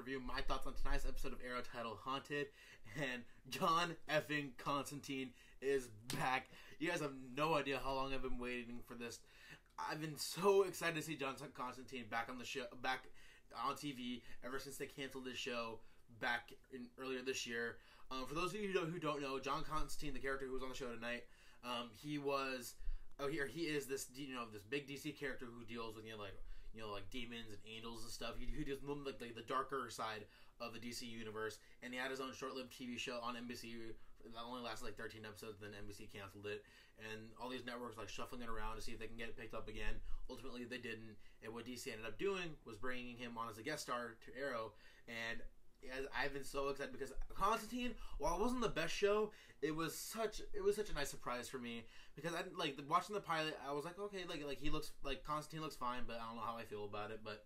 review my thoughts on tonight's episode of Arrow titled Haunted, and John effing Constantine is back. You guys have no idea how long I've been waiting for this. I've been so excited to see John Constantine back on the show, back on TV ever since they canceled this show back earlier this year. For those of you who don't know, John Constantine, the character who was on the show tonight, he is this this big DC character who deals with like demons and angels and stuff. He does like the darker side of the DC universe, and he had his own short-lived TV show on NBC that only lasted like 13 episodes. Then NBC canceled it, and all these networks like shuffling it around to see if they can get it picked up again. Ultimately, they didn't, and what DC ended up doing was bringing him on as a guest star to Arrow. And I've been so excited because Constantine, while it wasn't the best show, it was such a nice surprise for me, because I like watching the pilot. I was like, okay, like he looks like Constantine looks fine, but I don't know how I feel about it. But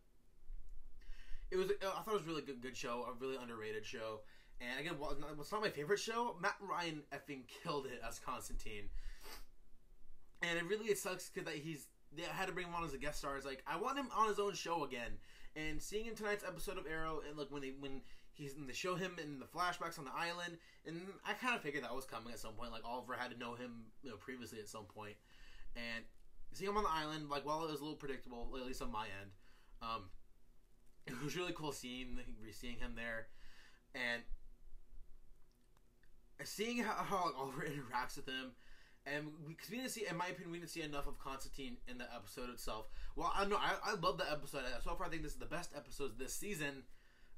I thought it was a really good show, a really underrated show. And again, it's not my favorite show. Matt Ryan effing killed it as Constantine, and it sucks because they had to bring him on as a guest star. It's like I want him on his own show again. And seeing in tonight's episode of Arrow, and like when they show him in the flashbacks on the island, and I kind of figured that was coming at some point. Like Oliver had to know him, previously at some point, and seeing him on the island, like while it was a little predictable, at least on my end, it was really cool seeing him there, and seeing how Oliver interacts with him. And because we didn't see, in my opinion, we didn't see enough of Constantine in the episode itself. Well, I love the episode. So far, I think this is the best episode this season.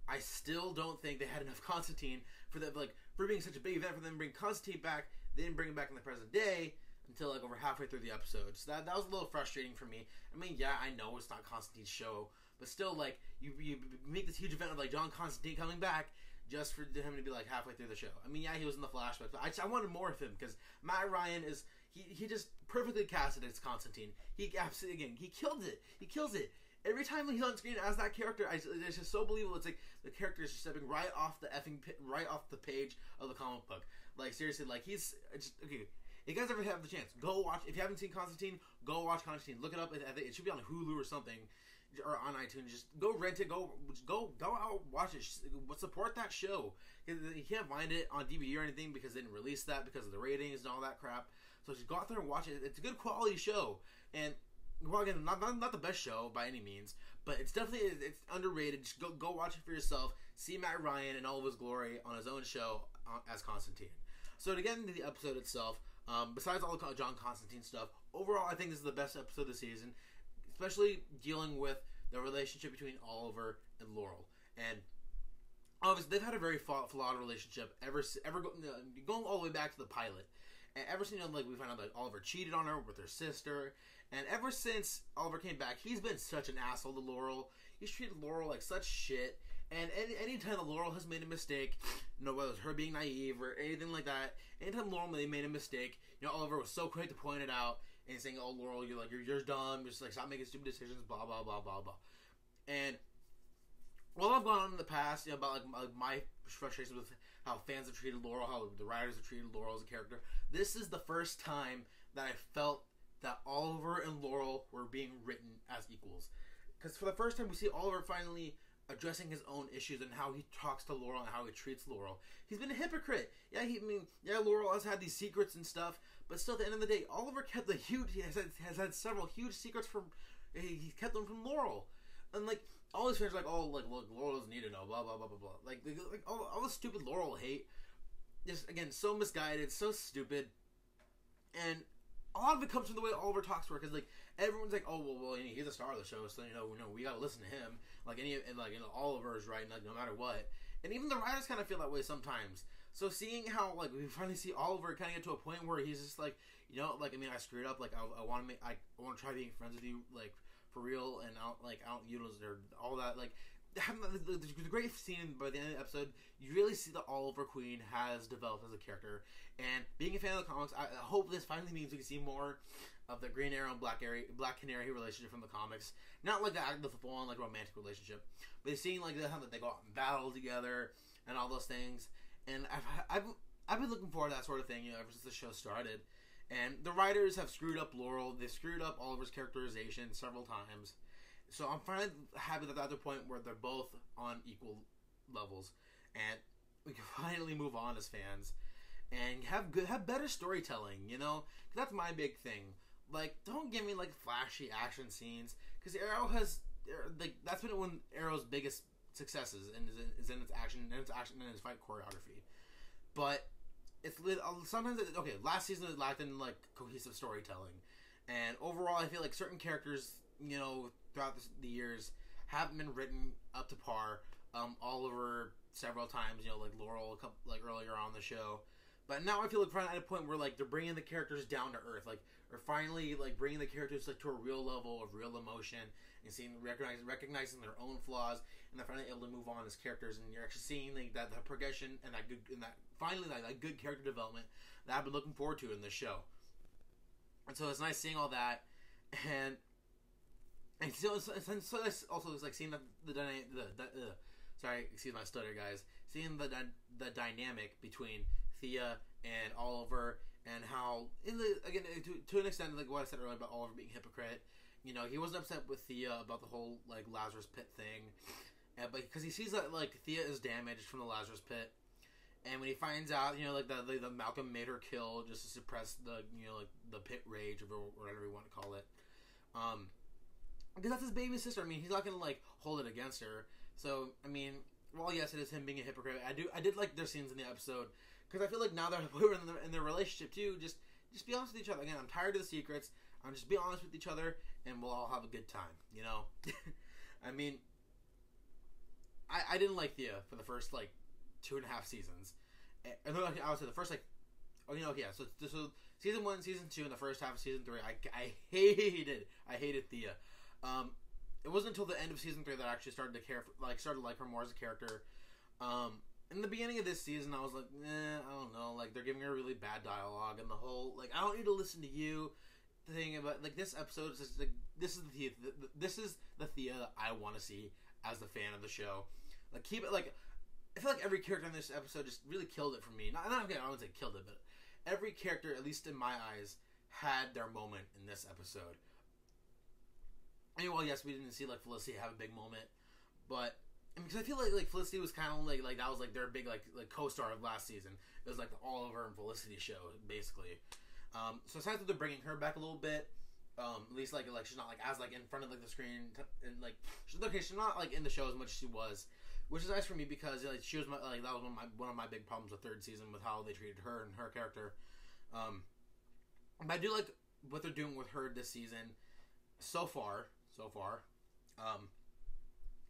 I still don't think they had enough Constantine for being such a big event for them to bring Constantine back. They didn't bring him back in the present day until like over halfway through the episode. So that was a little frustrating for me. I mean, yeah, I know it's not Constantine's show, but still, like you make this huge event of like John Constantine coming back, just for him to be like halfway through the show. I mean, yeah, he was in the flashback, but I wanted more of him because Matt Ryan is he just perfectly casted as Constantine. He absolutely, again, he killed it. He kills it every time he's on screen as that character. It's just so believable. It's like the character is just stepping right off the page of the comic book. Like seriously, like he's just okay. If you guys ever have the chance, go watch. If you haven't seen Constantine, go watch Constantine. Look it up. It should be on Hulu or something, or on iTunes. Just go rent it. Go out, watch it. Support that show. You can't find it on DVD or anything because they didn't release that because of the ratings and all that crap. So just go out there and watch it. It's a good quality show, and well, again, not the best show by any means, but it's definitely it's underrated. Just go watch it for yourself. See Matt Ryan in all of his glory on his own show as Constantine. So to get into the episode itself, besides all the John Constantine stuff, overall I think this is the best episode of the season, especially dealing with the relationship between Oliver and Laurel. And obviously they've had a very flawed relationship going all the way back to the pilot. And ever since we found out that Oliver cheated on her with her sister, and ever since Oliver came back, he's been such an asshole to Laurel. He's treated Laurel like such shit. And anytime that Laurel has made a mistake, whether it was her being naive or anything like that, anytime Laurel made a mistake, Oliver was so quick to point it out and saying, "Oh, Laurel, you're dumb. Just like stop making stupid decisions." Blah blah blah blah blah. And while I've gone on in the past, about like my frustrations with how fans have treated Laurel, how the writers have treated Laurel as a character, this is the first time that I felt that Oliver and Laurel were being written as equals. Because for the first time, we see Oliver finally addressing his own issues and how he talks to Laurel and how he treats Laurel. He's been a hypocrite. Yeah, Laurel has had these secrets and stuff, but still, at the end of the day, Oliver kept he has had several huge secrets he kept them from Laurel. And like all his fans are like, oh, like look, Laurel doesn't need to know, blah blah blah blah blah. Like all the stupid Laurel hate, just again so misguided, so stupid, and a lot of it comes from the way Oliver talks to her, because like everyone's like, oh well, he's the star of the show, so we gotta listen to him. Like Oliver is right, no matter what, and even the writers kind of feel that way sometimes. So seeing how like we finally see Oliver kind of get to a point where he's just like, I screwed up. Like I want to try being friends with you, like for real, and I don't utilize or all that. Like the great scene by the end of the episode, you really see that Oliver Queen has developed as a character. And being a fan of the comics, I hope this finally means we can see more of the Green Arrow and Black Canary relationship from the comics. Not like the full-on like romantic relationship, but seeing like how they go out and battle together and all those things. And I've been looking forward to that sort of thing, ever since the show started. And the writers have screwed up Laurel. They've screwed up Oliver's characterization several times. So I'm finally happy that they're at the point where they're both on equal levels, and we can finally move on as fans and have better storytelling. You know, 'cause that's my big thing. Like, don't give me like flashy action scenes, because Arrow has like that's been one of Arrow's biggest successes, and is in its action and its fight choreography. But it's sometimes okay. Last season it lacked in like cohesive storytelling, and overall I feel like certain characters, you know, throughout the years haven't been written up to par. Oliver several times, you know, like Laurel like earlier on the show. But now I feel like we're at a point where like they're bringing the characters down to earth, like or finally like bringing the characters like to a real level of real emotion and recognizing their own flaws, and they're finally able to move on as characters, and you're actually seeing like that progression and that good character development that I've been looking forward to in this show. And so it's nice seeing all that, and so it's also it's like seeing sorry, excuse my stutter, guys. Seeing the dynamic between Thea and Oliver, and how again to an extent, like what I said earlier about Oliver being a hypocrite. You know, he wasn't upset with Thea about the whole like Lazarus Pit thing, but because he sees that like Thea is damaged from the Lazarus Pit, and when he finds out, you know, like the Malcolm made her kill just to suppress the, you know, like the pit rage or whatever you want to call it, because that's his baby sister. I mean, he's not gonna like hold it against her. So I mean, well, yes, it is him being a hypocrite. I did like their scenes in the episode, because I feel like now they're in their relationship too. Just be honest with each other. Again, I'm tired of the secrets. Just be honest with each other, and we'll all have a good time. You know, I mean, I didn't like Thea for the first like 2.5 seasons. And I would say the first like, oh, you know, yeah. So season 1, season 2, and the first half of season 3, I hated Thea. It wasn't until the end of season 3 that I actually started to like her more as a character. In the beginning of this season, I was like, I don't know, like they're giving her really bad dialogue, and the whole like I don't need to listen to you thing about like this episode is just like this is the Thea that I want to see as the fan of the show. Like keep it like I feel like every character in this episode just really killed it for me. Not okay, I wouldn't say killed it, but every character, at least in my eyes, had their moment in this episode. I mean, well, yes, we didn't see like Felicity have a big moment, but because I feel like Felicity was kind of like that was like their big like co-star of last season. It was like the Oliver and Felicity show basically. So it's nice that they're bringing her back a little bit. At least like she's not like as like in front of like the screen and like she's not like in the show as much as she was, which is nice for me because like she was that was one of my big problems with third season with how they treated her and her character. But I do like what they're doing with her this season so far.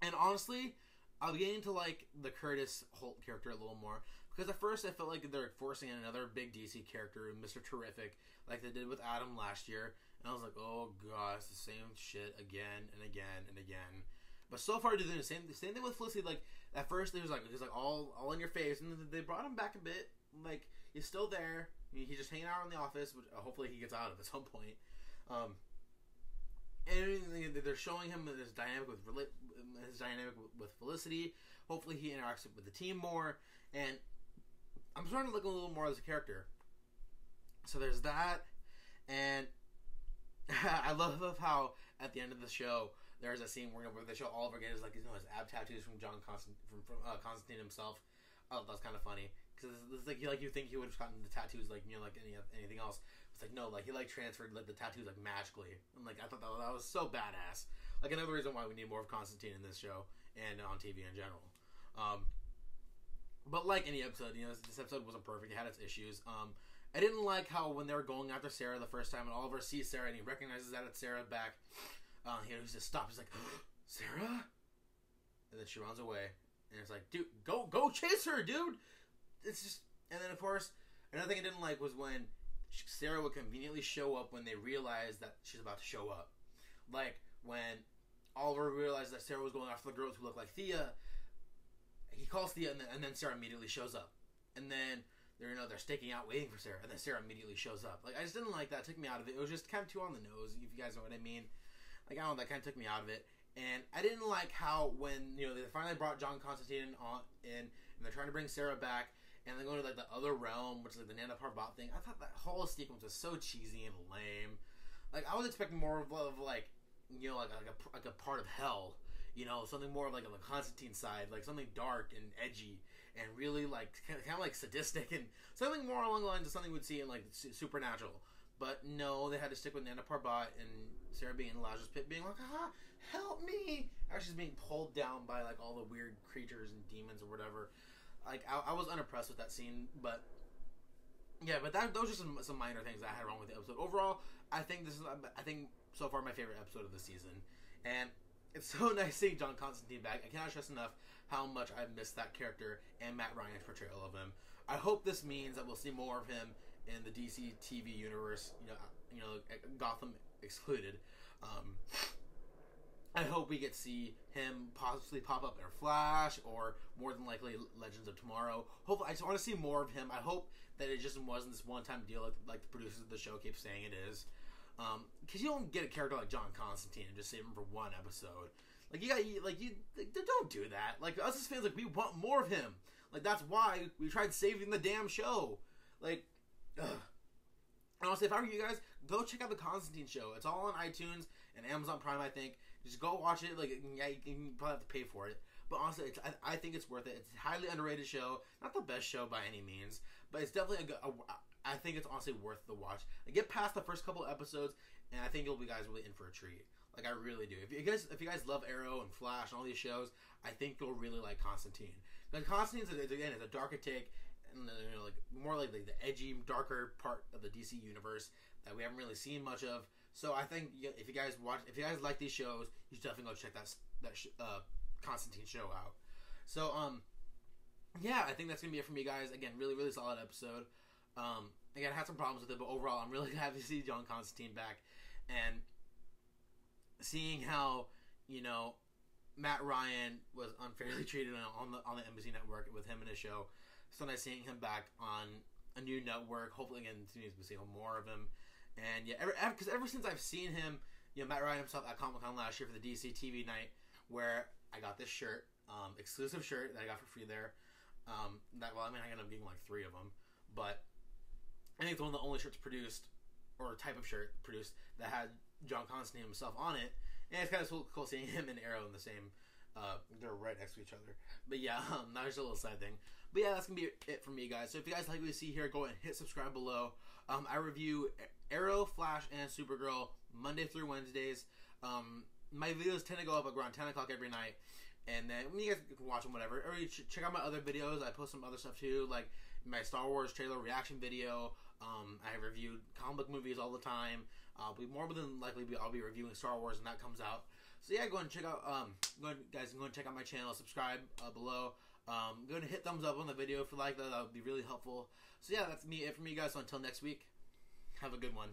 And honestly, I'm getting to like the Curtis Holt character a little more, because at first I felt like they're forcing in another big DC character, Mr. Terrific, like they did with Adam last year, and I was like, oh god, it's the same shit again and again and again. But so far they're doing the same thing with Felicity. Like at first it was like all in your face, and then they brought him back a bit. Like he's still there. He's just hanging out in the office, which hopefully he gets out of at some point. And they're showing him his dynamic with Felicity. Hopefully he interacts with the team more, and I'm starting to look a little more as a character. So there's that, and I love how at the end of the show there's a scene where they show Oliver get his his ab tattoos from Constantine himself. Oh, that's kind of funny because it's like you think he would have gotten the tattoos like anything else. It's like no, like he transferred the tattoos magically, and I thought that was so badass. Like another reason why we need more of Constantine in this show and on TV in general. But like any episode, this episode wasn't perfect. It had its issues. I didn't like how when they were going after Sara the first time, and Oliver sees Sara and he recognizes that it's Sara back. He just stops. He's like, Sara, and then she runs away, and it's like, dude, go chase her, dude. It's just, and then of course, another thing I didn't like was when Sara would conveniently show up when they realized that she's about to show up. Like when Oliver realized that Sara was going after the girls who look like Thea, he calls Thea, and then Sara immediately shows up, and then they're staking out waiting for Sara, and then Sara immediately shows up. Like I just didn't like that. It took me out of it. It was just kind of too on the nose, if you guys know what I mean. Like I don't know, that kind of took me out of it. And I didn't like how when they finally brought John Constantine in, and they're trying to bring Sara back, and they go to the other realm, which is the Nana Parbat thing. I thought that whole sequence was so cheesy and lame. Like I was expecting more of a part of hell, you know, something more like on the Constantine side, like something dark and edgy and really like kind of like sadistic and something more along the lines of something we'd see in like Supernatural. But no, they had to stick with Nana Parbat and Sara being in Elijah's pit, being like, help me! Actually, she's being pulled down by like all the weird creatures and demons or whatever. Like I was unimpressed with that scene, but yeah, but those are some minor things I had wrong with the episode. Overall, I think so far my favorite episode of the season, and it's so nice seeing John Constantine back. I cannot stress enough how much I've missed that character and Matt Ryan's portrayal of him. I hope this means that we'll see more of him in the DC TV universe. You know, Gotham excluded. I hope we get to see him possibly pop up in Flash, or more than likely Legends of Tomorrow. Hopefully, I just want to see more of him. I hope that it just wasn't this one-time deal like the producers of the show keep saying it is. Because you don't get a character like John Constantine and just save him for one episode. Like don't do that. Like us as fans, like we want more of him. Like that's why we tried saving the damn show. Like, honestly, if I were you guys, go check out the Constantine show. It's all on iTunes and Amazon Prime, I think. Just go watch it. Like, yeah, you probably have to pay for it, but honestly, I think it's worth it. It's a highly underrated show. Not the best show by any means, but it's definitely I think it's honestly worth the watch. Like, get past the first couple episodes, and I think you'll be guys really in for a treat. Like, I really do. If you guys love Arrow and Flash and all these shows, I think you'll really like Constantine. Like, Constantine is a darker take, and you know, like more like the edgy, darker part of the DC universe that we haven't really seen much of. So I think if you guys like these shows, you should definitely go check that Constantine show out. So yeah, I think that's gonna be it for me, guys. Again, really really solid episode. Again, I had some problems with it, but overall, I'm really happy to see John Constantine back, and seeing how, you know, Matt Ryan was unfairly treated on the Embassy Network with him in his show. So nice seeing him back on a new network. Hopefully, again, we'll see more of him. And yeah, because ever since I've seen him, you know, Matt Ryan himself at Comic-Con last year for the DC TV night, where I got this shirt, exclusive shirt that I got for free there. I ended up getting like 3 of them, but I think it's one of the only shirts produced, or type of shirt produced, that had John Constantine himself on it. And it's kind of cool seeing him and Arrow in the same, they're right next to each other. But yeah, that was just a little side thing. But yeah, that's going to be it from me, guys. So if you guys like what you see here, go ahead and hit subscribe below. I review Arrow, Flash, and Supergirl Monday through Wednesdays. My videos tend to go up around 10 o'clock every night. And then you guys can watch them, whatever. Or you should check out my other videos. I post some other stuff too, like my Star Wars trailer reaction video. I reviewed comic book movies all the time. More than likely, I'll be reviewing Star Wars when that comes out. So yeah, go and check out. Go and check out my channel. Subscribe below. Go and hit thumbs up on the video if you like that. That would be really helpful. So yeah, that's it for me, guys. So until next week, have a good one.